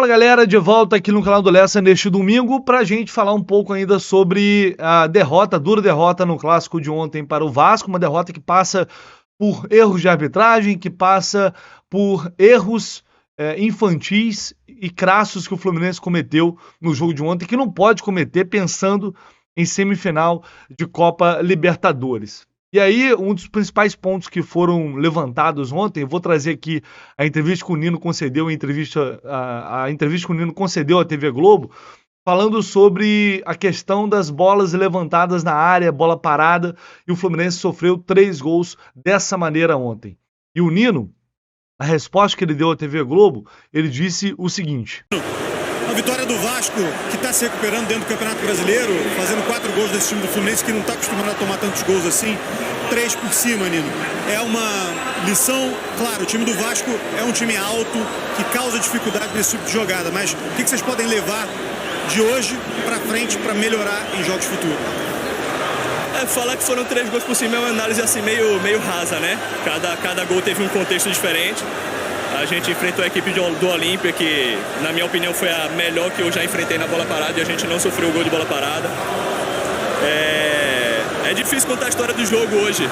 Fala galera, de volta aqui no canal do Lessa neste domingo para a gente falar um pouco ainda sobre a derrota, a dura derrota no clássico de ontem para o Vasco, uma derrota que passa por erros de arbitragem, que passa por erros infantis e crassos que o Fluminense cometeu no jogo de ontem, que não pode cometer pensando em semifinal de Copa Libertadores. E aí, um dos principais pontos que foram levantados ontem, eu vou trazer aqui a entrevista que o Nino concedeu, a entrevista que o Nino concedeu à TV Globo, falando sobre a questão das bolas levantadas na área, bola parada, e o Fluminense sofreu 3 gols dessa maneira ontem. E o Nino, a resposta que ele deu à TV Globo, ele disse o seguinte: a vitória do Vasco, que está se recuperando dentro do Campeonato Brasileiro, fazendo 4 gols desse time do Fluminense, que não está acostumado a tomar tantos gols assim, 3 por cima, Nino. É uma lição, claro, o time do Vasco é um time alto, que causa dificuldade nesse tipo de jogada, mas o que vocês podem levar de hoje para frente para melhorar em jogos futuros? Falar que foram 3 gols por cima é uma análise assim meio rasa, né? Cada gol teve um contexto diferente. A gente enfrentou a equipe do Olímpia, que na minha opinião foi a melhor que eu já enfrentei na bola parada, e a gente não sofreu o gol de bola parada. É difícil contar a história do jogo hoje.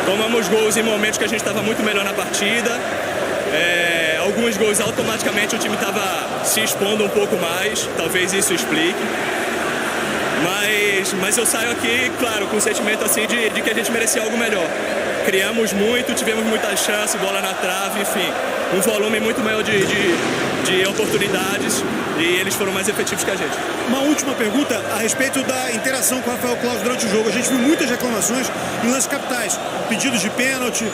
Tomamos gols em momentos que a gente estava muito melhor na partida. Alguns gols automaticamente o time estava se expondo um pouco mais, talvez isso explique. Mas eu saio aqui, claro, com o sentimento assim de que a gente merecia algo melhor. Criamos muito, tivemos muita chance, bola na trave, enfim, um volume muito maior de oportunidades, e eles foram mais efetivos que a gente. Uma última pergunta a respeito da interação com o Rafael Claus durante o jogo. A gente viu muitas reclamações em lances capitais, pedidos de pênalti,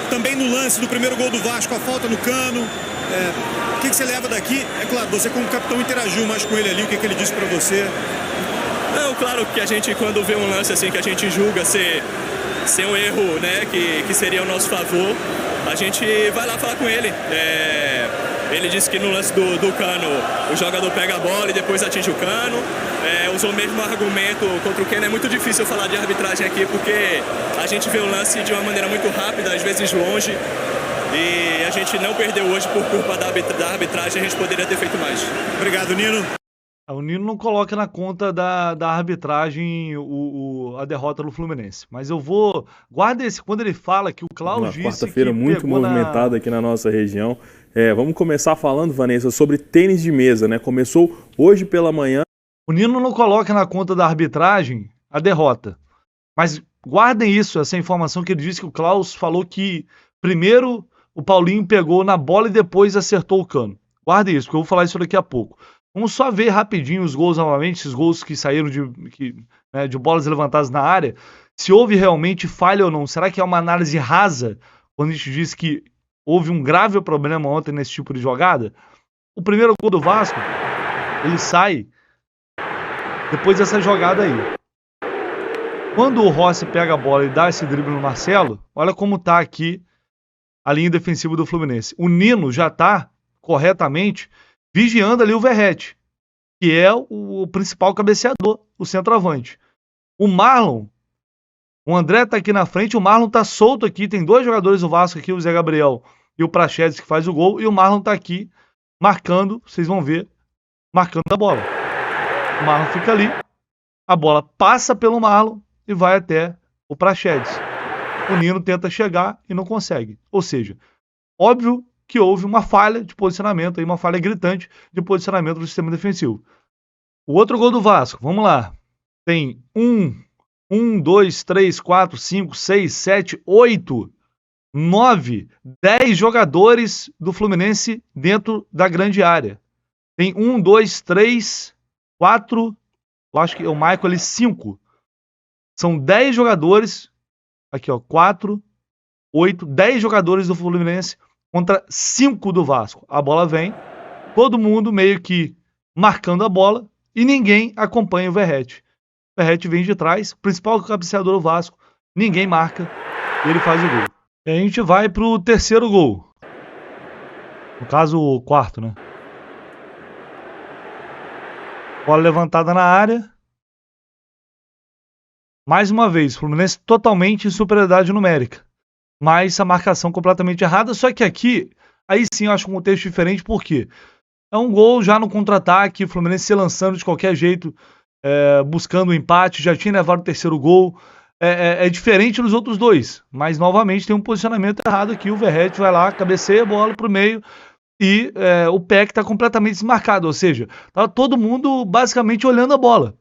também no lance do primeiro gol do Vasco, a falta no Cano. O que você leva daqui? É claro, você como capitão interagiu mais com ele ali, o que ele disse para você? Não, claro que a gente, quando vê um lance assim que a gente julga ser um erro, né, que seria ao nosso favor, a gente vai lá falar com ele. Ele disse que no lance do Cano o jogador pega a bola e depois atinge o Cano. Usou o mesmo argumento contra o Cano. É muito difícil falar de arbitragem aqui porque a gente vê o lance de uma maneira muito rápida, às vezes longe, e a gente não perdeu hoje por culpa da arbitragem. A gente poderia ter feito mais. Obrigado, Nino. O Nino não coloca na conta da arbitragem a derrota do Fluminense. Mas eu vou... Guarda esse, quando ele fala que o Klaus disse que... Quarta-feira muito movimentada aqui na nossa região. Vamos começar falando, Vanessa, sobre tênis de mesa, né? Começou hoje pela manhã. O Nino não coloca na conta da arbitragem a derrota. Mas guardem isso, essa informação que ele disse que o Klaus falou que primeiro o Paulinho pegou na bola e depois acertou o Cano. Guardem isso, porque eu vou falar isso daqui a pouco. Vamos só ver rapidinho os gols novamente, esses gols que saíram de bolas levantadas na área. Se houve realmente falha ou não. Será que é uma análise rasa quando a gente diz que houve um grave problema ontem nesse tipo de jogada? O primeiro gol do Vasco, ele sai depois dessa jogada aí. Quando o Rossi pega a bola e dá esse drible no Marcelo, olha como tá aqui a linha defensiva do Fluminense. O Nino já tá corretamente vigiando ali o Verratti, que é o principal cabeceador, o centroavante. O Marlon, o André tá aqui na frente, o Marlon tá solto aqui, tem 2 jogadores do Vasco aqui, o Zé Gabriel e o Praxedes que faz o gol, e o Marlon tá aqui marcando, vocês vão ver, marcando a bola. O Marlon fica ali, a bola passa pelo Marlon e vai até o Praxedes. O Nino tenta chegar e não consegue. Ou seja, óbvio que houve uma falha de posicionamento, uma falha gritante de posicionamento do sistema defensivo. O outro gol do Vasco, vamos lá. Tem 1, 2, 3, 4, 5, 6, 7, 8, 9, 10 jogadores do Fluminense dentro da grande área. Tem 1, 2, 3, 4, eu acho que é o Michael ali, 5. São 10 jogadores, aqui ó, 4, 8, 10 jogadores do Fluminense contra 5 do Vasco. A bola vem, todo mundo meio que marcando a bola e ninguém acompanha o Verratti. O Verratti vem de trás, principal cabeceador do Vasco, ninguém marca e ele faz o gol. E a gente vai pro terceiro gol. No caso, o quarto, né? Bola levantada na área. Mais uma vez, Fluminense totalmente em superioridade numérica. Mas a marcação completamente errada, só que aqui aí sim eu acho um contexto diferente, por quê? É um gol já no contra-ataque, o Fluminense se lançando de qualquer jeito, buscando o empate, já tinha levado o terceiro gol. É diferente dos outros dois, mas novamente tem um posicionamento errado aqui. O Verratti vai lá, cabeceia a bola pro meio e o Peck tá completamente desmarcado, ou seja, tá todo mundo basicamente olhando a bola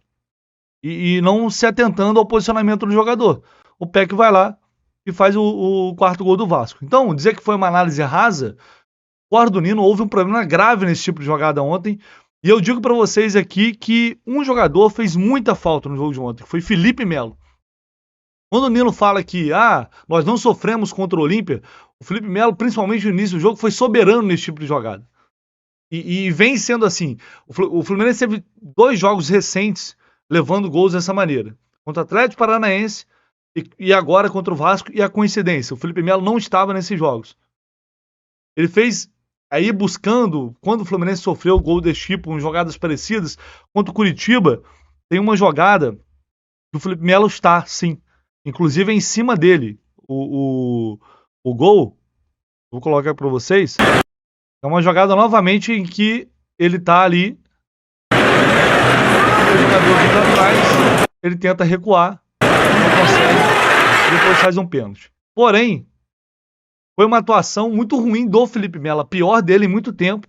e não se atentando ao posicionamento do jogador. O Peck vai lá e faz o quarto gol do Vasco. Então, dizer que foi uma análise rasa, o do Nino, houve um problema grave nesse tipo de jogada ontem. E eu digo pra vocês aqui que um jogador fez muita falta no jogo de ontem, que foi Felipe Melo. Quando o Nino fala que nós não sofremos contra o Olímpia, o Felipe Melo, principalmente no início do jogo, foi soberano nesse tipo de jogada. E vem sendo assim. O Fluminense teve 2 jogos recentes levando gols dessa maneira. Contra o Atlético Paranaense e agora contra o Vasco. E a coincidência, o Felipe Melo não estava nesses jogos. Ele fez aí buscando, quando o Fluminense sofreu gol desse tipo, em jogadas parecidas, contra o Curitiba, tem uma jogada que o Felipe Melo está, sim. Inclusive é em cima dele. O gol, vou colocar para vocês, é uma jogada novamente em que ele tá ali, o jogador vindo atrás, ele tenta recuar, não consegue, e depois faz um pênalti. Porém, foi uma atuação muito ruim do Felipe Melo, a pior dele em muito tempo,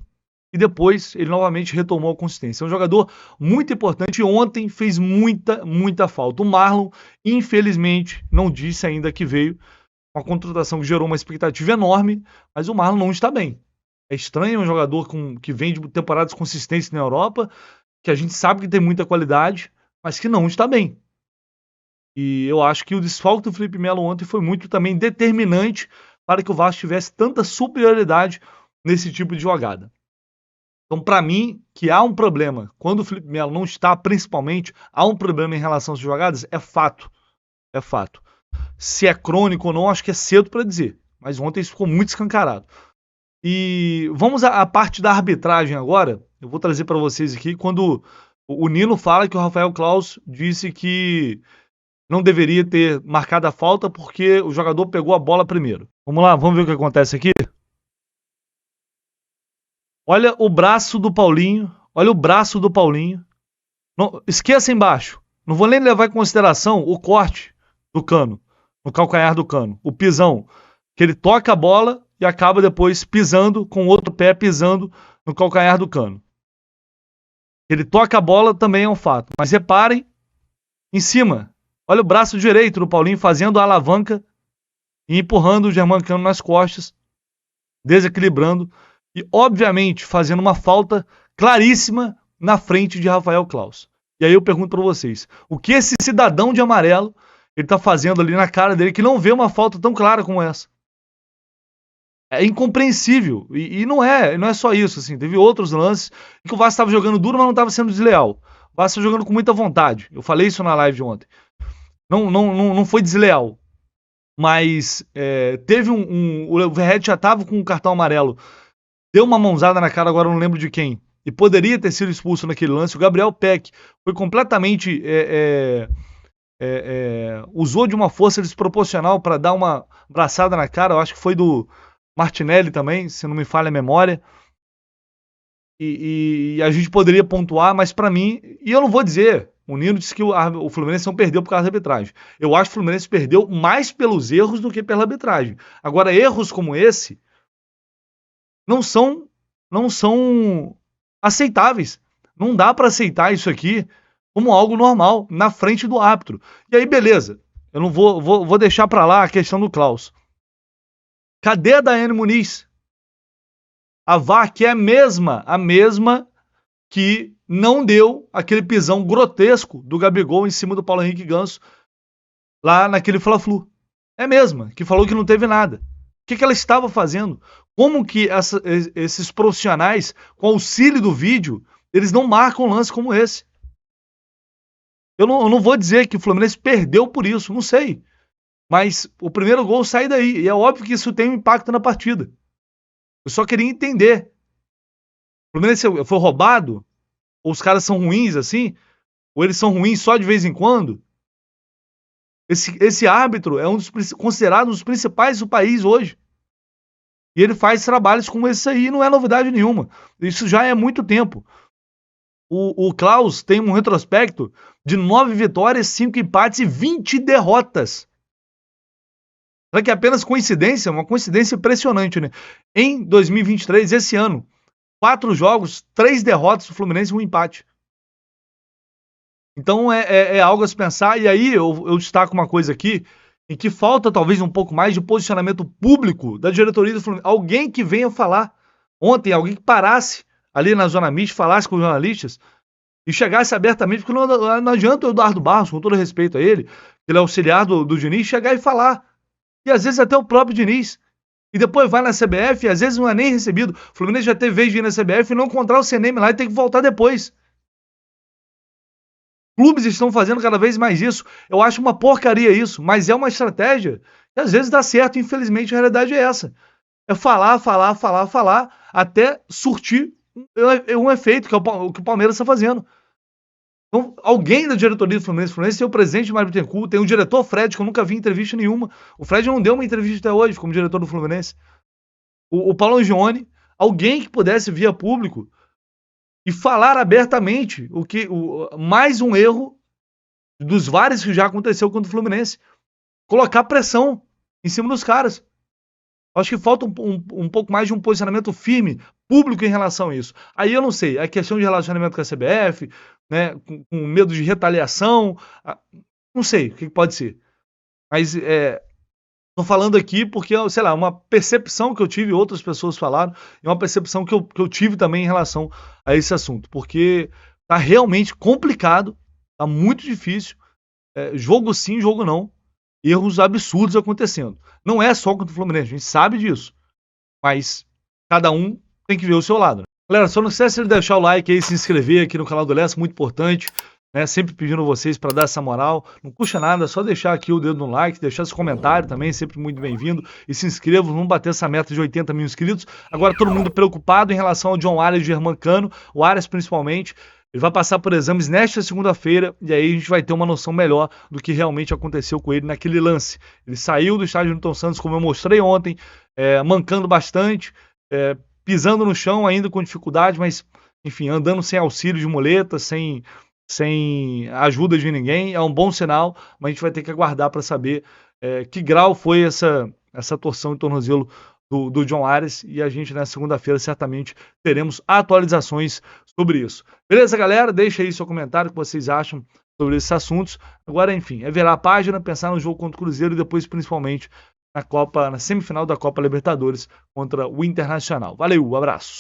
e depois ele novamente retomou a consistência. É um jogador muito importante e ontem fez muita falta. O Marlon, infelizmente, não disse ainda que veio. Uma contratação que gerou uma expectativa enorme, mas o Marlon não está bem. É estranho, um jogador que vem de temporadas consistentes na Europa, que a gente sabe que tem muita qualidade, mas que não está bem. E eu acho que o desfalque do Felipe Melo ontem foi muito também determinante para que o Vasco tivesse tanta superioridade nesse tipo de jogada. Então, para mim, que há um problema, quando o Felipe Melo não está, principalmente, há um problema em relação às jogadas, é fato. É fato. Se é crônico ou não, acho que é cedo para dizer. Mas ontem isso ficou muito escancarado. E vamos à parte da arbitragem agora. Eu vou trazer para vocês aqui, quando o Nino fala que o Rafael Claus disse que não deveria ter marcado a falta porque o jogador pegou a bola primeiro. Vamos lá, vamos ver o que acontece aqui. Olha o braço do Paulinho. Olha o braço do Paulinho. Não, esqueça embaixo. Não vou nem levar em consideração o corte do Cano, no calcanhar do Cano. O pisão. Que ele toca a bola e acaba depois pisando com o outro pé, pisando no calcanhar do Cano. Ele toca a bola também é um fato. Mas reparem, em cima. Olha o braço direito do Paulinho fazendo a alavanca e empurrando o Germancano nas costas, desequilibrando. E, obviamente, fazendo uma falta claríssima na frente de Rafael Claus. E aí eu pergunto para vocês, o que esse cidadão de amarelo ele tá fazendo ali na cara dele que não vê uma falta tão clara como essa? É incompreensível. E não é só isso. Assim, teve outros lances em que o Vasco estava jogando duro, mas não estava sendo desleal. O Vasco estava jogando com muita vontade. Eu falei isso na live de ontem. Não foi desleal. Mas teve o Verratti já estava com um cartão amarelo. Deu uma mãozada na cara, agora eu não lembro de quem. E poderia ter sido expulso naquele lance. O Gabriel Peck foi completamente... usou de uma força desproporcional para dar uma braçada na cara. Eu acho que foi do Martinelli também, se não me falha a memória. E a gente poderia pontuar, mas para mim... E eu não vou dizer... O Nino disse que o Fluminense não perdeu por causa da arbitragem. Eu acho que o Fluminense perdeu mais pelos erros do que pela arbitragem. Agora, erros como esse... não são aceitáveis. Não dá para aceitar isso aqui como algo normal, na frente do árbitro. E aí, beleza. Eu não vou deixar para lá a questão do Claus. Cadê a Daiane Muniz? A VAR, que é a mesma que não deu aquele pisão grotesco do Gabigol em cima do Paulo Henrique Ganso lá naquele Fla-Flu. É a mesma, que falou que não teve nada. O que ela estava fazendo? Como que esses profissionais, com auxílio do vídeo, eles não marcam um lance como esse? Eu não vou dizer que o Fluminense perdeu por isso, não sei. Mas o primeiro gol sai daí. E é óbvio que isso tem um impacto na partida. Eu só queria entender. O Fluminense foi roubado? Ou os caras são ruins assim? Ou eles são ruins só de vez em quando? Esse árbitro é considerado um dos principais do país hoje. E ele faz trabalhos como esse aí, não é novidade nenhuma. Isso já é muito tempo. O Klaus tem um retrospecto de 9 vitórias, 5 empates e 20 derrotas. Será que é apenas coincidência? Uma coincidência impressionante, né? Em 2023, esse ano, 4 jogos, 3 derrotas do Fluminense e 1 empate. Então é algo a se pensar. E aí eu destaco uma coisa aqui, em que falta talvez um pouco mais de posicionamento público da diretoria do Fluminense. Alguém que venha falar ontem, alguém que parasse ali na zona mista, falasse com os jornalistas e chegasse abertamente, porque não adianta o Eduardo Barros, com todo respeito a ele, ele é auxiliar do Diniz, chegar e falar. E às vezes até o próprio Diniz. E depois vai na CBF e às vezes não é nem recebido. O Fluminense já teve vez de ir na CBF e não encontrar o CNM lá e tem que voltar depois. Clubes estão fazendo cada vez mais isso. Eu acho uma porcaria isso, mas é uma estratégia que às vezes dá certo. Infelizmente a realidade é essa. É falar, até surtir um efeito, que é o que o Palmeiras está fazendo. Então, alguém da diretoria do Fluminense tem o presidente Mário Bittencourt, tem o diretor Fred, que eu nunca vi entrevista nenhuma. O Fred não deu uma entrevista até hoje como diretor do Fluminense. O Paulo Angione, alguém que pudesse vir a público e falar abertamente mais um erro dos vários que já aconteceu contra o Fluminense. Colocar pressão em cima dos caras. Acho que falta um pouco mais de um posicionamento firme, público em relação a isso. Aí eu não sei, a questão de relacionamento com a CBF, né, com medo de retaliação, não sei o que pode ser. Mas tô falando aqui porque, sei lá, uma percepção que eu tive, outras pessoas falaram, e uma percepção que eu tive também em relação a esse assunto. Porque tá realmente complicado, tá muito difícil, jogo sim, jogo não. Erros absurdos acontecendo. Não é só contra o Fluminense, a gente sabe disso. Mas cada um tem que ver o seu lado. Né? Galera, só não esquece de deixar o like aí, se inscrever aqui no canal do Lessa, muito importante. Né? Sempre pedindo vocês para dar essa moral. Não custa nada, é só deixar aqui o dedo no like, deixar esse comentário também, sempre muito bem-vindo. E se inscreva, vamos bater essa meta de 80 mil inscritos. Agora todo mundo preocupado em relação ao John Arias e Germancano, o Arias principalmente. Ele vai passar por exames nesta segunda-feira e aí a gente vai ter uma noção melhor do que realmente aconteceu com ele naquele lance. Ele saiu do estádio Newton Santos, como eu mostrei ontem, mancando bastante, pisando no chão ainda com dificuldade, mas, enfim, andando sem auxílio de muleta, sem ajuda de ninguém. É um bom sinal, mas a gente vai ter que aguardar para saber que grau foi essa torção de tornozelo do John Arias, e a gente na segunda-feira certamente teremos atualizações sobre isso. Beleza, galera? Deixa aí seu comentário, o que vocês acham sobre esses assuntos. Agora, enfim, virar a página, pensar no jogo contra o Cruzeiro e depois, principalmente, na semifinal da Copa Libertadores contra o Internacional. Valeu, abraço!